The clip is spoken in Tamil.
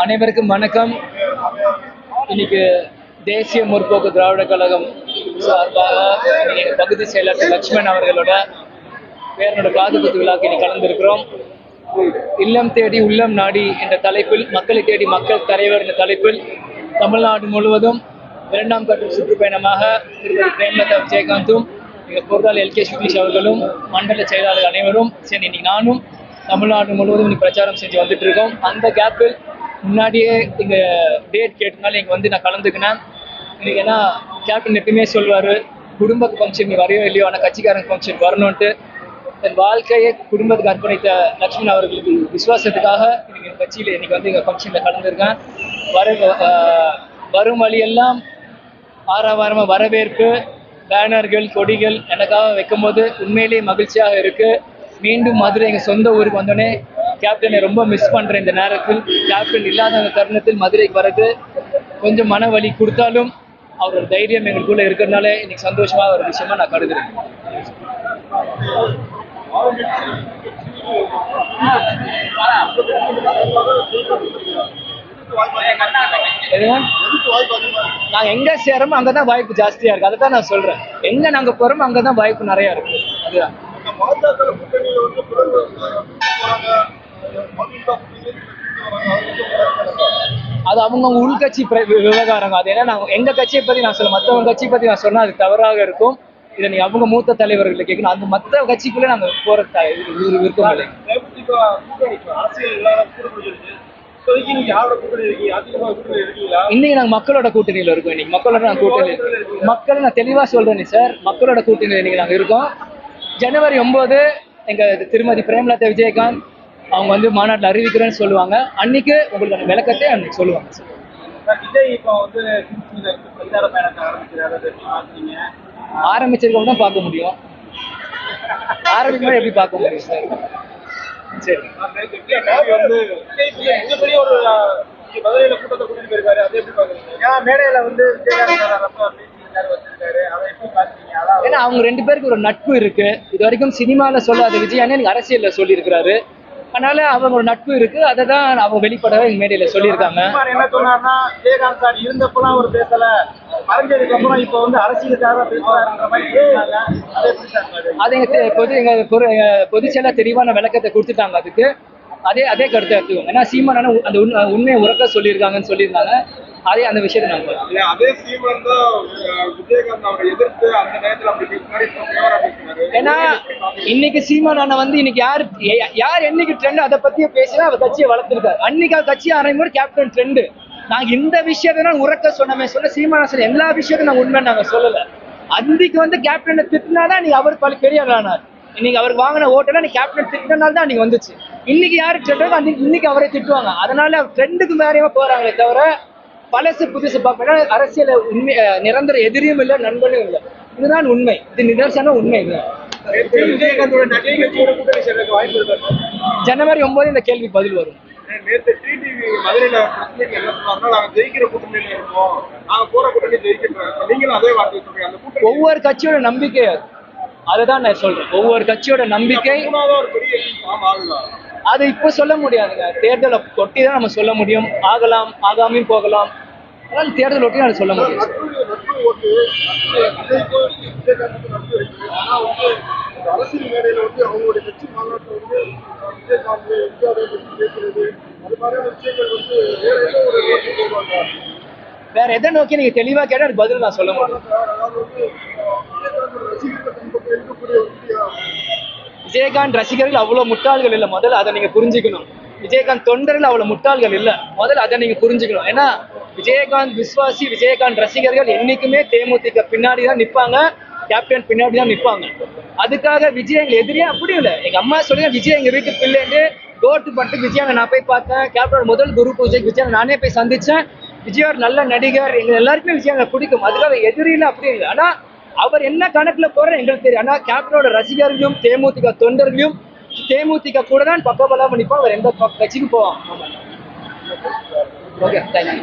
அனைவருக்கும் வணக்கம். இன்னைக்கு தேசிய முற்போக்கு திராவிட கழகம் சார்பாக எங்கள் பகுதி செயலாளர் லட்சுமணன் அவர்களோட பேரனோட காதுகுத்து விழாக்கு இன்னைக்கு கலந்திருக்கிறோம். இல்லம் தேடி உள்ளம் நாடி என்ற தலைப்பில், மக்களை தேடி மக்கள் தலைவர் என்ற தலைப்பில் தமிழ்நாடு முழுவதும் 2ஆம் கட்ட சுற்றுப்பயணமாக திருமதி பிரேமலதா விஜயகாந்தும் எங்கள் பொருளாளர் LK சுக்லீஷ் அவர்களும் மண்டல செயலாளர் அனைவரும் சரி இன்னைக்கு நானும் தமிழ்நாடு முழுவதும் இன்னைக்கு பிரச்சாரம் செஞ்சு வந்துட்டு இருக்கோம். அந்த கேப்பில் முன்னாடியே இங்க டேட் கேட்டனால இங்க வந்து நான் கலந்துக்கினேன். இன்னைக்கு ஏன்னா கேப்டன் எப்பயுமே சொல்வாரு, குடும்ப ஃபங்க்ஷன் வரையோ இல்லையோ ஆனால் கட்சிக்காரங்க ஃபங்க்ஷன் வரணும்ட்டு தன் வாழ்க்கையை குடும்பத்துக்கு அர்ப்பணித்த லட்சுமணன் அவர்களுக்கு விசுவாசத்துக்காக இன்னைக்கு கட்சியில் இன்னைக்கு வந்து எங்கள் ஃபங்க்ஷனில் கலந்துருக்கேன். வரும் வழியெல்லாம் ஆரவாரமாக வரவேற்பு, பேனர்கள், கொடிகள் எனக்காக வைக்கும் போது உண்மையிலேயே மகிழ்ச்சியாக இருக்கு. மீண்டும் மதுரை எங்கள் சொந்த ஊருக்கு வந்தோடனே கேப்டனை ரொம்ப மிஸ் பண்ணுறேன். இந்த நேரத்தில் கேப்டன் இல்லாத அந்த தருணத்தில் மதுரைக்கு வர்றது கொஞ்சம் மன வலி கொடுத்தாலும் அவரோட தைரியம் எங்களுக்குள்ள இருக்கிறதுனால இன்னைக்கு சந்தோஷமாக ஒரு விஷயமா நான் கருதுறேன். நாங்க எங்க சேரமோ அங்கதான் வாய்ப்பு ஜாஸ்தியா இருக்கு. அதை தான் நான் சொல்றேன். எங்க நாங்க போறோமோ அங்கதான் வாய்ப்பு நிறைய இருக்கு. அதுதான் அது அவங்கவுங்க உள்கட்சி விவகாரம். அது ஏன்னா நான் எங்க கட்சியை பத்தி நான் சொல்ல, மற்றவங்க கட்சியை பத்தி நான் சொன்னா அது தவறாக இருக்கும். இதை நீ அவங்க மூத்த தலைவர்களை கேட்கணும். அந்த மற்ற கட்சிக்குள்ள நாங்க போற விருப்பம் இல்லை. இன்னைக்கு நாங்க மக்களோட கூட்டணியில இருக்கோம். இன்னைக்கு மக்களோட நான் கூட்டணி மக்கள் நான் தெளிவா சொல்றேன் சார். மக்களோட கூட்டணியில இன்னைக்கு நாங்க இருக்கோம். ஜனவரி 9 எங்க திருமதி பிரேமலதா விஜயகாந்த் அவங்க வந்து மாநாட்டில் அறிவிக்கிறேன்னு சொல்லுவாங்க. அன்னைக்கு உங்களுக்கு அந்த விளக்கத்தை அன்னைக்கு சொல்லுவாங்க சார். விஜய் இப்போ வந்து ஆரம்பிச்சிருக்கோம் தான் பார்க்க முடியும். ஆரம்பிக்கும் எப்படி பார்க்க முடியும் சார்? சரி, கூட்டத்தை கூட்டிட்டு போயிருக்காரு. அதை எப்படி பாக்குறீங்க? மேடையில வந்து ஏன்னா அவங்க 2 பேருக்கு ஒரு நட்பு இருக்கு. இது வரைக்கும் சினிமால சொல்லாத விஜய் எனக்கு அரசியல்ல சொல்லி இருக்கிறாரு. அதனால அவங்க ஒரு நட்பு இருக்கு. அதை தான் அவங்க வெளிப்படவே எங்க மேடையில சொல்லியிருக்காங்க. என்ன சொன்னார்னா, விஜயகாந்த் சார் இருந்தப்பெல்லாம் அவர் பேசல, மறைஞ்சதுக்கு அப்புறம் இப்போ வந்து அரசியலுக்காக பேசுறாருன்ற மாதிரி அது எங்க பொதுச் செயலர் தெளிவான விளக்கத்தை கொடுத்துட்டாங்க. அதுக்கு அதே கருத்தை எடுத்துக்கோங்க. ஏன்னா சீமான் அந்த உண்மையை உறக்க சொல்லியிருக்காங்கன்னு சொல்லியிருந்தாங்க. அந்த விஷயத்தை நாங்க அதே சீமான் தான் விஜயகாந்த் அவரை எதிர்த்து அந்த நேரத்தில் அப்படி பேசினாரு. ஏன்னா இன்னைக்கு சீமான் வந்து இன்னைக்கு யார் என்னைக்கு ட்ரெண்ட் அதை பத்தியே பேசினா அவர் கட்சியை வளர்த்துருக்காரு. அன்னைக்கு கட்சியை ஆரம்பிக்கும் கேப்டன் ட்ரெண்டு. நாங்க இந்த விஷயத்த உறக்க சொன்னமே சொல்ல சீமான எல்லா விஷயத்தையும் நாங்க உண்மை நாங்க சொல்லல. அன்னைக்கு வந்து கேப்டனை திட்டினாதான் நீ அவர் பெரிய ஆனார். இன்னைக்கு அவருக்கு வாங்கின ஓட்டெல்லாம் நீ கேப்டன் திட்டினால தான் அன்னைக்கு வந்துச்சு. இன்னைக்கு யாரு ட்ரெண்ட் அன்னைக்கு இன்னைக்கு அவரை திட்டுவாங்க. அதனால ட்ரெண்டுக்கு மேலேயே போறாங்களே தவிர பழசு புதுசு பார்ப்பேன். அரசியல உண்மை நிரந்தர எதிரியும் இல்லை, நண்பனும் இல்லை. இதுதான் உண்மை. இது நிதர்சன உண்மை. ஜனவரி 9 இந்த கேள்வி பதில் வரும். ஒவ்வொரு கட்சியோட நம்பிக்கை அதுதான் நான் சொல்றேன். ஒவ்வொரு கட்சியோட நம்பிக்கை அது இப்ப சொல்ல முடியாதுங்க. தேர்தலை ஒட்டி தான் நம்ம சொல்ல முடியும். ஆகலாம், ஆகாமையும் போகலாம். அதனால தேர்தல் ஒட்டி நான் சொல்ல முடியும். அரசியல் மேடையில வந்து அவங்களுடைய கட்சி மாநாட்டில் வந்து விஜயகாந்த் இந்தியாவை பற்றி பேசுறது, அது மாதிரியான விஷயங்கள் வந்து வேற எதை நோக்கி நீங்க தெளிவா கேட்டா அதுக்கு பதில் நான் சொல்ல முடியும். விஜயகாந்த் ரசிகர்கள் அவ்வளவு முட்டாள்கள் இல்லை. முதல்ல அதை நீங்க புரிஞ்சுக்கணும். விஜயகாந்த் தொண்டர்கள் அவ்வளவு முட்டாள்கள் இல்லை. முதல்ல அதை நீங்க புரிஞ்சுக்கணும். ஏன்னா விஜயகாந்த் விசுவாசி, விஜயகாந்த் ரசிகர்கள் என்னைக்குமே தேமுதிக பின்னாடி தான் நிற்பாங்க, கேப்டன் பின்னாடி தான் நிற்பாங்க. அதுக்காக விஜய் எங்க எதிரியே அப்படி இல்லை. எங்க அம்மா சொல்லுங்க, விஜய் எங்க வீட்டு பிள்ளைன்னு கோட்டு பட்டு விஜயாவை நான் போய் பார்த்தேன். கேப்டன் முதல் குரு பூஜைக்கு விஜய் நானே போய் சந்திச்சேன். விஜய் ஒரு நல்ல நடிகர், எங்க எல்லாருக்குமே விஜய் எனக்கு பிடிக்கும். அதுக்காக எதிரில அப்படி இல்லை. ஆனா அவர் என்ன கணக்குல போற எங்களுக்கு தெரியும். ஆனா கேப்டனோட ரசிகர்களும் தேமுதிக தொண்டர்களையும் தேமுதிக கூட தான் பக்கபலமா நிற்போம். அவர் எந்த கட்சிக்கு போவான். Okay, thank you.